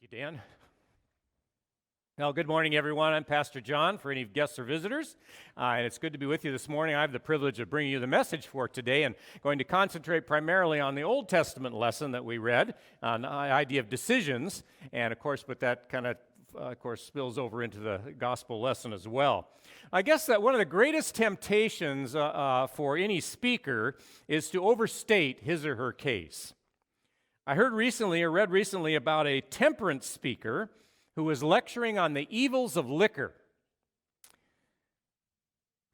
Thank you, Dan. Well, good morning, everyone. I'm Pastor John for any guests or visitors, and it's good to be with you this morning. I have the privilege of bringing you the message for today and going to concentrate primarily on the Old Testament lesson that we read on the idea of decisions, and of course, but that kind of spills over into the gospel lesson as well. I guess that one of the greatest temptations for any speaker is to overstate his or her case. I read recently about a temperance speaker who was lecturing on the evils of liquor.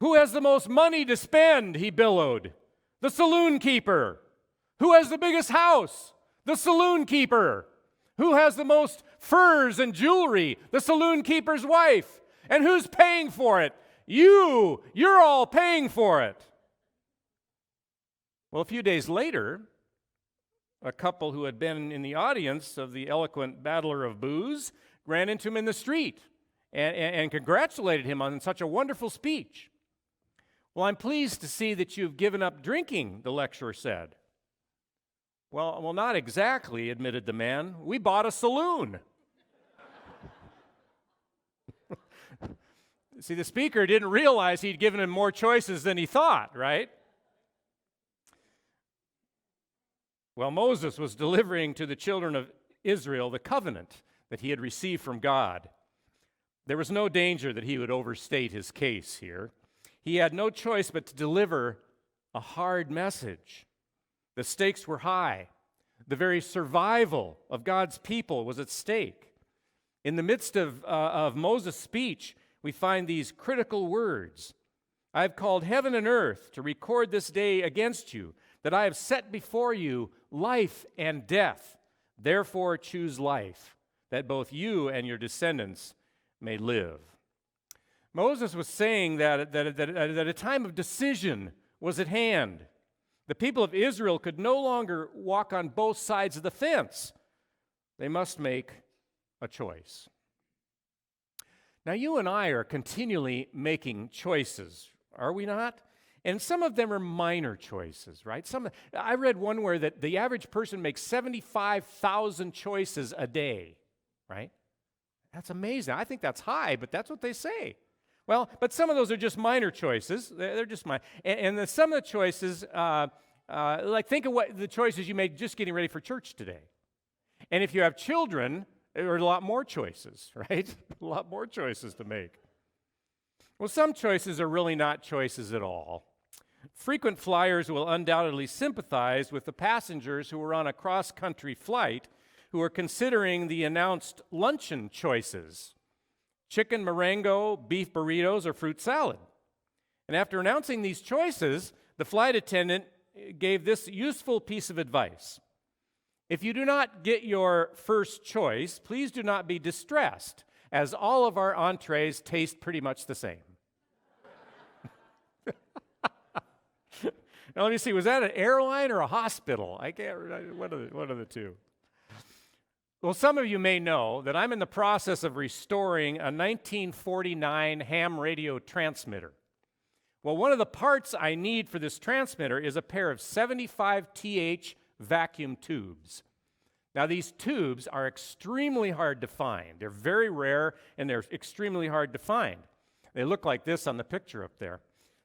Who has the most money to spend, he bellowed. The saloon keeper. Who has the biggest house? The saloon keeper. Who has the most furs and jewelry? The saloon keeper's wife. And who's paying for it? You. You're all paying for it. Well, a few days later, a couple who had been in the audience of the eloquent battler of booze ran into him in the street and congratulated him on such a wonderful speech. Well, I'm pleased to see that you've given up drinking, the lecturer said. Well, not exactly, admitted the man. We bought a saloon. See, the speaker didn't realize he'd given him more choices than he thought, right? Well, Moses was delivering to the children of Israel the covenant that he had received from God. There was no danger that he would overstate his case here. He had no choice but to deliver a hard message. The stakes were high. The very survival of God's people was at stake. In the midst of Moses' speech, we find these critical words. I have called heaven and earth to record this day against you, that I have set before you life and death. Therefore choose life, that both you and your descendants may live. Moses was saying that a time of decision was at hand. The people of Israel could no longer walk on both sides of the fence. They must make a choice. Now, you and I are continually making choices, are we not? And some of them are minor choices, right? I read one where that the average person makes 75,000 choices a day, right? That's amazing. I think that's high, but that's what they say. Well, but some of those are just minor choices. They're just minor. And some of the choices, like think of what the choices you made just getting ready for church today. And if you have children, there are a lot more choices, right? A lot more choices to make. Well, some choices are really not choices at all. Frequent flyers will undoubtedly sympathize with the passengers who were on a cross-country flight who are considering the announced luncheon choices: chicken Marengo, beef burritos, or fruit salad. And after announcing these choices, the flight attendant gave this useful piece of advice. If you do not get your first choice, please do not be distressed, as all of our entrees taste pretty much the same. Now, let me see, was that an airline or a hospital? I can't remember. One of the two. Well, some of you may know that I'm in the process of restoring a 1949 ham radio transmitter. Well, one of the parts I need for this transmitter is a pair of 75th vacuum tubes. Now, these tubes are extremely hard to find. They're very rare, and they're extremely hard to find. They look like this on the picture up there.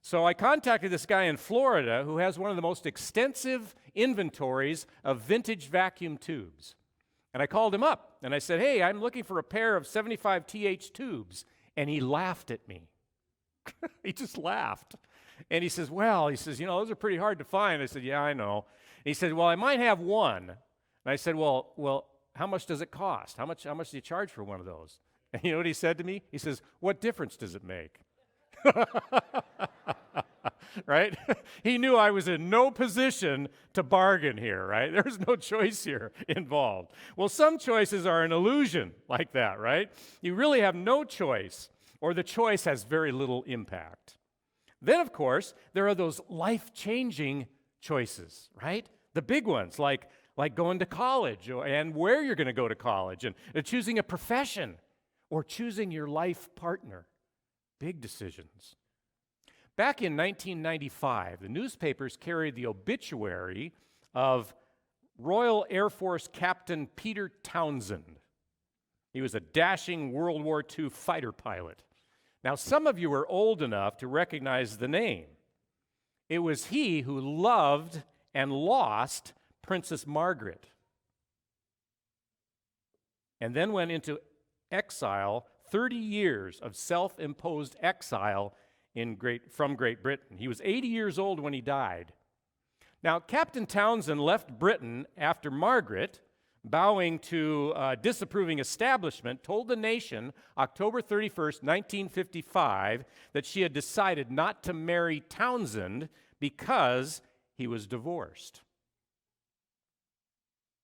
So I contacted this guy in Florida who has one of the most extensive inventories of vintage vacuum tubes. And I called him up, and I said, hey, I'm looking for a pair of 75th tubes. And he laughed at me. He just laughed. And he says, those are pretty hard to find. I said, yeah, I know. And he said, well, I might have one. And I said, well, how much does it cost? How much do you charge for one of those? And you know what he said to me? He says, what difference does it make? Right? He knew I was in no position to bargain here, right? There's no choice here involved. Well, some choices are an illusion like that, right? You really have no choice, or the choice has very little impact. Then, of course, there are those life-changing choices, right? The big ones, like going to college and where you're going to go to college, and choosing a profession or choosing your life partner. Big decisions. Back in 1995, the newspapers carried the obituary of Royal Air Force Captain Peter Townsend. He was a dashing World War II fighter pilot. Now, some of you are old enough to recognize the name. It was he who loved and lost Princess Margaret, and then went into exile, 30 years of self-imposed exile from Great Britain. He was 80 years old when he died. Now, Captain Townsend left Britain after Margaret, bowing to a disapproving establishment, told the nation October 31st, 1955, that she had decided not to marry Townsend because he was divorced.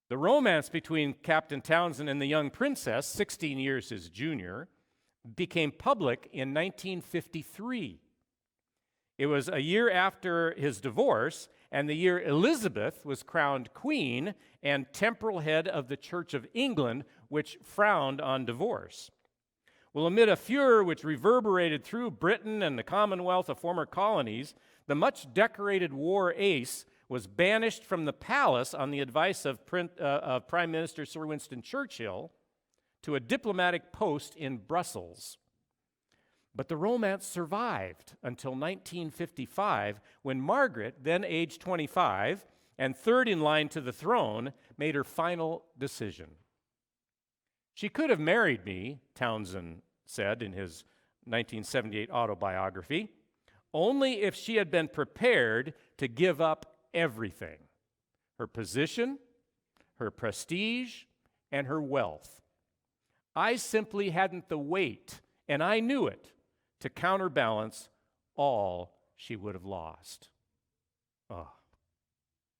The romance between Captain Townsend and the young princess, 16 years his junior, became public in 1953. It was a year after his divorce, and the year Elizabeth was crowned queen and temporal head of the Church of England, which frowned on divorce. Well, amid a furor which reverberated through Britain and the Commonwealth of former colonies, the much-decorated war ace was banished from the palace on the advice of Prime Minister Sir Winston Churchill to a diplomatic post in Brussels. But the romance survived until 1955, when Margaret, then aged 25, and third in line to the throne, made her final decision. She could have married me, Townsend said in his 1978 autobiography, only if she had been prepared to give up everything: her position, her prestige, and her wealth. I simply hadn't the weight, and I knew it, to counterbalance all she would have lost.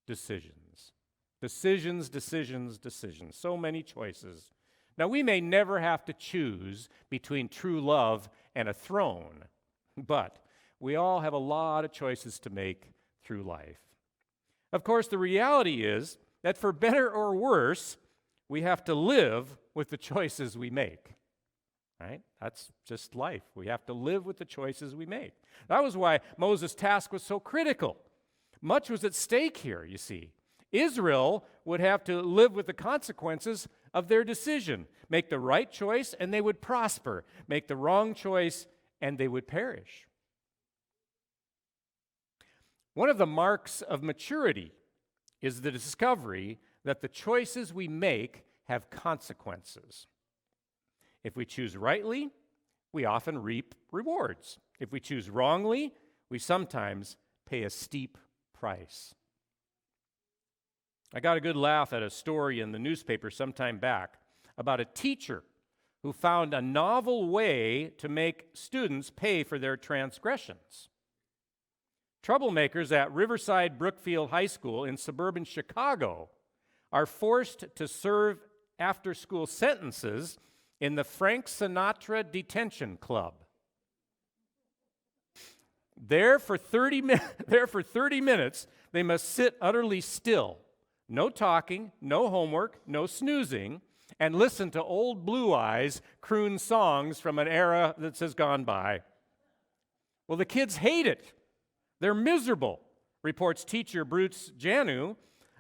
Decisions. Decisions, decisions, decisions. So many choices. Now, we may never have to choose between true love and a throne, but we all have a lot of choices to make through life. Of course, the reality is that for better or worse, we have to live with the choices we make. Right? That's just life. We have to live with the choices we make. That was why Moses' task was so critical. Much was at stake here, you see. Israel would have to live with the consequences of their decision. Make the right choice, and they would prosper. Make the wrong choice, and they would perish. One of the marks of maturity is the discovery that the choices we make have consequences. If we choose rightly, we often reap rewards. If we choose wrongly, we sometimes pay a steep price. I got a good laugh at a story in the newspaper some time back about a teacher who found a novel way to make students pay for their transgressions. Troublemakers at Riverside Brookfield High School in suburban Chicago are forced to serve after-school sentences in the Frank Sinatra Detention Club. There for 30 minutes, they must sit utterly still. No talking, no homework, no snoozing, and listen to old Blue Eyes croon songs from an era that has gone by. Well, the kids hate it. They're miserable, reports teacher Bruce Janu,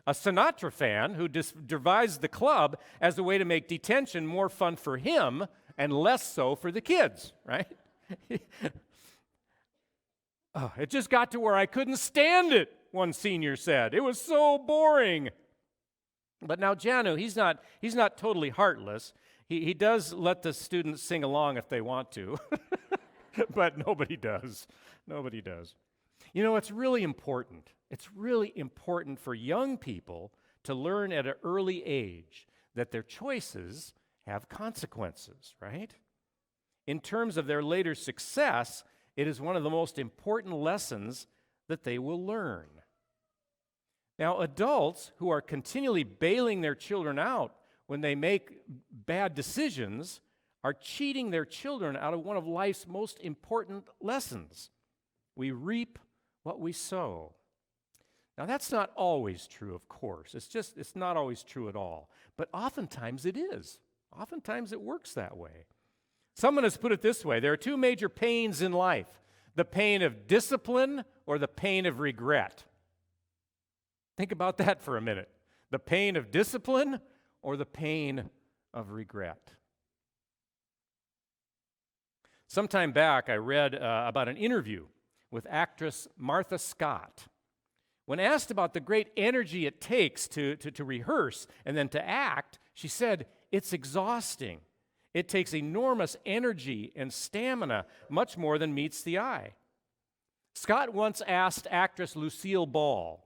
a Sinatra fan who devised the club as a way to make detention more fun for him and less so for the kids, right? It just got to where I couldn't stand it, one senior said. It was so boring. But now Janu, he's not totally heartless. He does let the students sing along if they want to, but nobody does. Nobody does. You know, it's really important. It's really important for young people to learn at an early age that their choices have consequences, right? In terms of their later success, it is one of the most important lessons that they will learn. Now, adults who are continually bailing their children out when they make bad decisions are cheating their children out of one of life's most important lessons. We reap what we sow. Now, that's not always true, of course. It's not always true at all. But oftentimes it is. Oftentimes it works that way. Someone has put it this way: there are two major pains in life: the pain of discipline or the pain of regret. Think about that for a minute. The pain of discipline or the pain of regret. Sometime back, I read about an interview with actress Martha Scott. When asked about the great energy it takes to rehearse and then to act, she said, "It's exhausting. It takes enormous energy and stamina, much more than meets the eye." Scott once asked actress Lucille Ball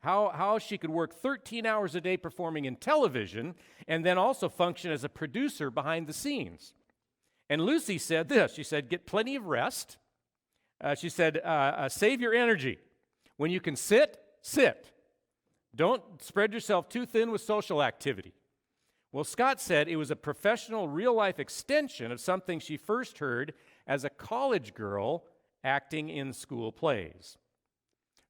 how she could work 13 hours a day performing in television and then also function as a producer behind the scenes. And Lucy said this. She said, "Get plenty of rest." She said, "Save your energy. When you can sit, sit. Don't spread yourself too thin with social activity." Well, Scott said it was a professional, real-life extension of something she first heard as a college girl acting in school plays.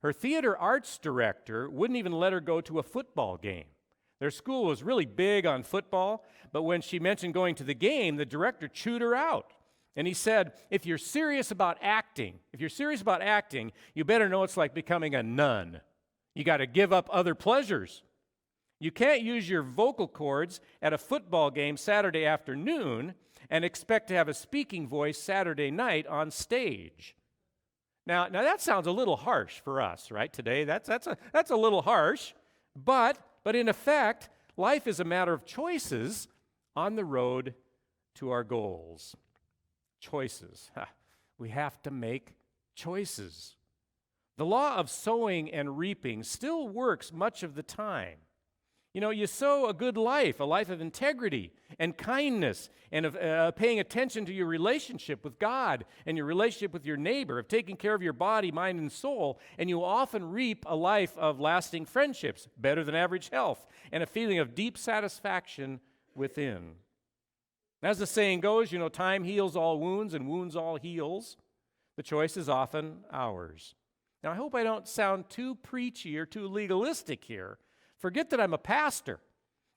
Her theater arts director wouldn't even let her go to a football game. Their school was really big on football, but when she mentioned going to the game, the director chewed her out. And he said, if you're serious about acting, you better know it's like becoming a nun. You got to give up other pleasures. You can't use your vocal cords at a football game Saturday afternoon and expect to have a speaking voice Saturday night on stage. Now that sounds a little harsh for us, right? Today, that's a little harsh, but in effect, life is a matter of choices on the road to our goals. Choices. We have to make choices. The law of sowing and reaping still works much of the time. You know, you sow a good life, a life of integrity and kindness, and of paying attention to your relationship with God and your relationship with your neighbor, of taking care of your body, mind, and soul, and you often reap a life of lasting friendships, better than average health, and a feeling of deep satisfaction within. As the saying goes, you know, time heals all wounds and wounds all heals. The choice is often ours. Now, I hope I don't sound too preachy or too legalistic here. Forget that I'm a pastor.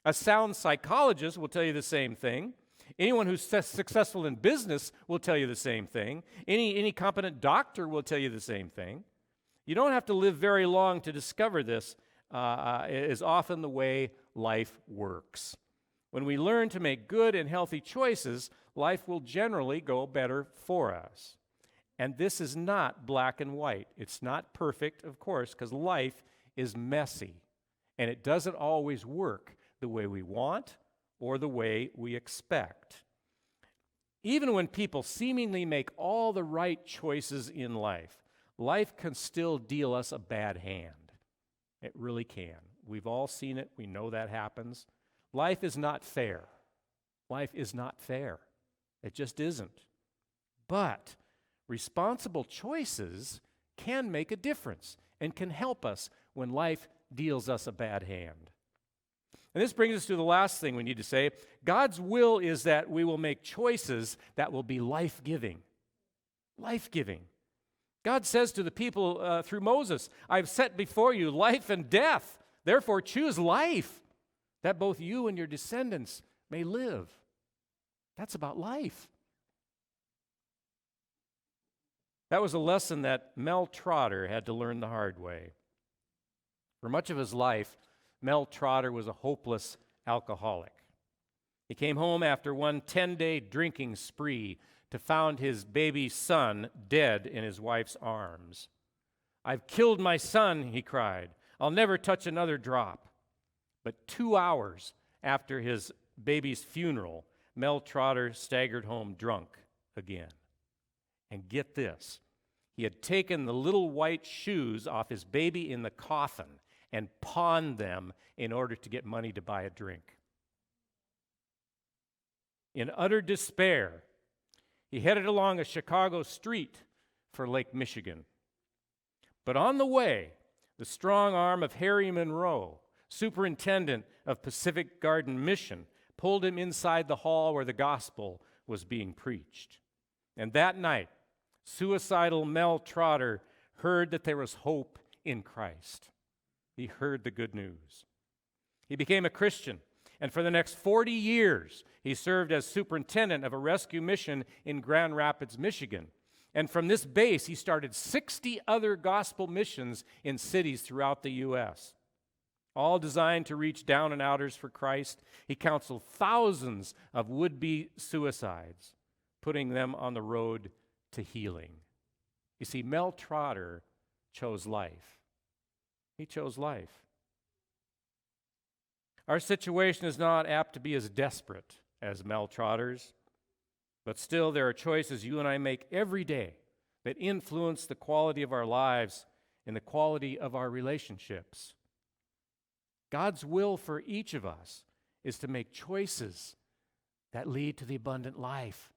A sound psychologist will tell you the same thing. Anyone who's successful in business will tell you the same thing. Any competent doctor will tell you the same thing. You don't have to live very long to discover this is often the way life works. When we learn to make good and healthy choices, life will generally go better for us. And this is not black and white. It's not perfect, of course, because life is messy. And it doesn't always work the way we want or the way we expect. Even when people seemingly make all the right choices in life, life can still deal us a bad hand. It really can. We've all seen it. We know that happens. Life is not fair. Life is not fair. It just isn't. But responsible choices can make a difference and can help us when life deals us a bad hand. And this brings us to the last thing we need to say. God's will is that we will make choices that will be life-giving. Life-giving. God says to the people through Moses, "I've set before you life and death. Therefore choose life, that both you and your descendants may live." That's about life. That was a lesson that Mel Trotter had to learn the hard way. For much of his life, Mel Trotter was a hopeless alcoholic. He came home after one 10-day drinking spree to find his baby son dead in his wife's arms. "I've killed my son," he cried. "I'll never touch another drop." But 2 hours after his baby's funeral, Mel Trotter staggered home drunk again. And get this, he had taken the little white shoes off his baby in the coffin and pawned them in order to get money to buy a drink. In utter despair, he headed along a Chicago street for Lake Michigan. But on the way, the strong arm of Harry Monroe, superintendent of Pacific Garden Mission, pulled him inside the hall where the gospel was being preached. And that night, suicidal Mel Trotter heard that there was hope in Christ. He heard the good news. He became a Christian, and for the next 40 years, he served as superintendent of a rescue mission in Grand Rapids, Michigan. And from this base, he started 60 other gospel missions in cities throughout the U.S., all designed to reach down and outers for Christ. He counseled thousands of would-be suicides. putting them on the road to healing. You see, Mel Trotter chose life. He chose life. Our situation is not apt to be as desperate as Mel Trotter's, but still there are choices you and I make every day that influence the quality of our lives and the quality of our relationships. God's will for each of us is to make choices that lead to the abundant life,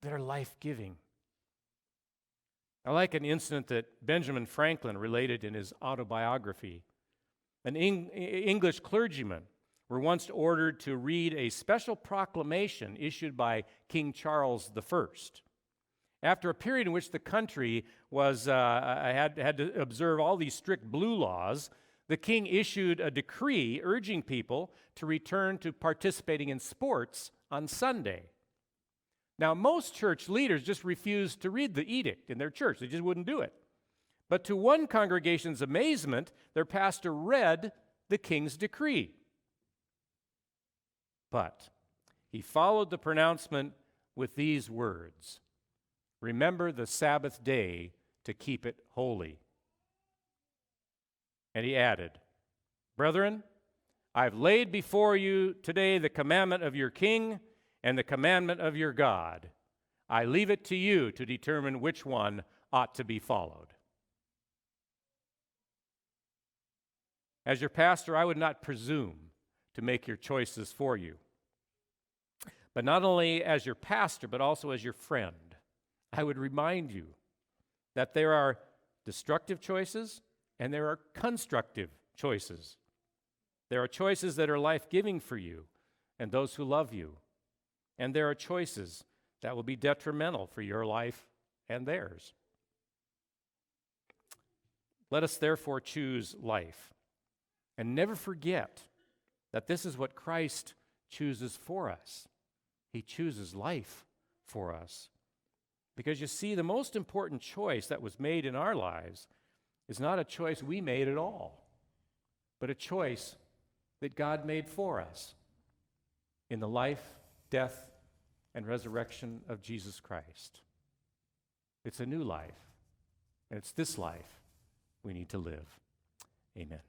that are life-giving. I like an incident that Benjamin Franklin related in his autobiography. An English clergyman were once ordered to read a special proclamation issued by King Charles I. After a period in which the country had to observe all these strict blue laws, the king issued a decree urging people to return to participating in sports on Sunday. Now, most church leaders just refused to read the edict in their church. They just wouldn't do it. But to one congregation's amazement, their pastor read the king's decree. But he followed the pronouncement with these words: "Remember the Sabbath day to keep it holy." And he added, "Brethren, I've laid before you today the commandment of your king and the commandment of your God. I leave it to you to determine which one ought to be followed." As your pastor, I would not presume to make your choices for you. But not only as your pastor, but also as your friend, I would remind you that there are destructive choices and there are constructive choices. There are choices that are life-giving for you and those who love you. And there are choices that will be detrimental for your life and theirs. Let us therefore choose life. And never forget that this is what Christ chooses for us. He chooses life for us. Because you see, the most important choice that was made in our lives is not a choice we made at all, but a choice that God made for us in the life, death, and resurrection of Jesus Christ. It's a new life, and it's this life we need to live. Amen.